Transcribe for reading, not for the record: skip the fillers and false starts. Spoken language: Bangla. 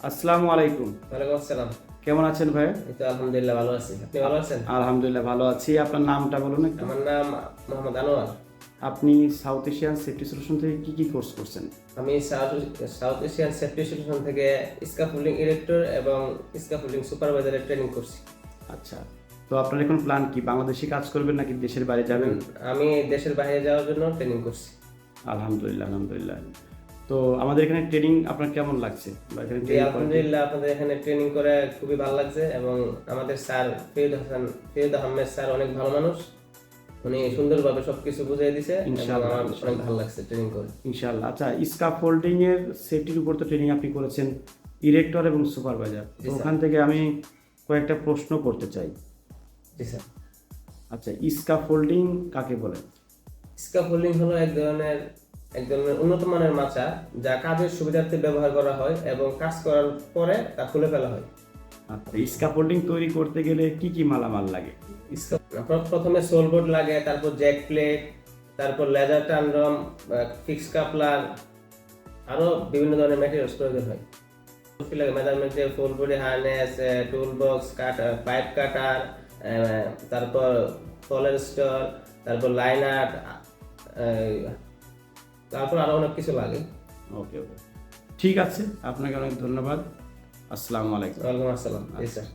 আসসালামু আলাইকুম। ওয়ালাইকুম আসসালাম। কেমন আছেন ভাই? এই তো আলহামদুলিল্লাহ ভালো আছি। আপনি ভালো আছেন? আলহামদুলিল্লাহ ভালো আছি। আপনার নামটা বলুন একটু। আমার নাম মোহাম্মদ আনোয়ার। আপনি সাউথ এশিয়ান সেফটি সলিউশন থেকে কি কোর্স করছেন? আমি সাউথ এশিয়ান সেফটি সলিউশন থেকে স্কাফোল্ডিং ইরেক্টর এবং স্কাফোল্ডিং সুপারভাইজারের ট্রেনিং করছি। আচ্ছা। তো আপনার এখন প্ল্যান কি? বাংলাদেশে কাজ করবেন নাকি দেশের বাইরে যাবেন? আমি দেশের বাইরে যাওয়ার জন্য ট্রেনিং করছি। আলহামদুলিল্লাহ, আলহামদুলিল্লাহ। তো আমাদের এখানে ট্রেনিং আপনার কেমন লাগছে? বা এখানে জি ট্রেনিং আলহামদুলিল্লাহ, আপনাদের এখানে ট্রেনিং করে খুবই ভালো লাগছে এবং আমাদের স্যার ফিরোজ আহমেদ স্যার অনেক ভালো মানুষ। উনি সুন্দরভাবে সবকিছু বুঝিয়ে দিছে এবং ইনশাআল্লাহ, আমার অনেক ইনশাআল্লাহ। ভালো লাগছে ট্রেনিং করে। ইনশাআল্লাহ। আচ্ছা, স্কাফোল্ডিং এর সেফটির উপর তো ট্রেনিং আপনি করেছেন, ইরেক্টর এবং সুপারভাইজার। জি তো স্যার। ওখান থেকে আমি কয়েকটা প্রশ্ন করতে চাই। জি স্যার। আচ্ছা, স্কাফোল্ডিং কাকে বলে? স্ক্যাফোল্ডিং হলো এক ধরনের উন্নত মানের মাচা যা কাজের সুবিধার্থে ব্যবহার করা হয় এবং কাজ করার পরে তা খুলে ফেলা হয়। আচ্ছা, স্কাফোল্ডিং তৈরি করতে গেলে কি মালামাল লাগে? প্রথমে সোলবোর্ড লাগে, তারপর জ্যাক প্লেট, তারপর লেজার টানরম, ফিক্স কাপলার, আরো বিভিন্ন ধরনের ম্যাটেরিয়ালস প্রয়োজন হয়। মেজারমেন্টের full body harness, tool box, pipe cutter, তারপর ফলের স্টোর, তারপর লাইনার, তারপর আরো অনেক কিছু লাগে। ওকে, ওকে। ঠিক আছে, আপনাকে অনেক ধন্যবাদ। আসসালামু আলাইকুম। ওয়ালাইকুম আসসালাম। জি স্যার।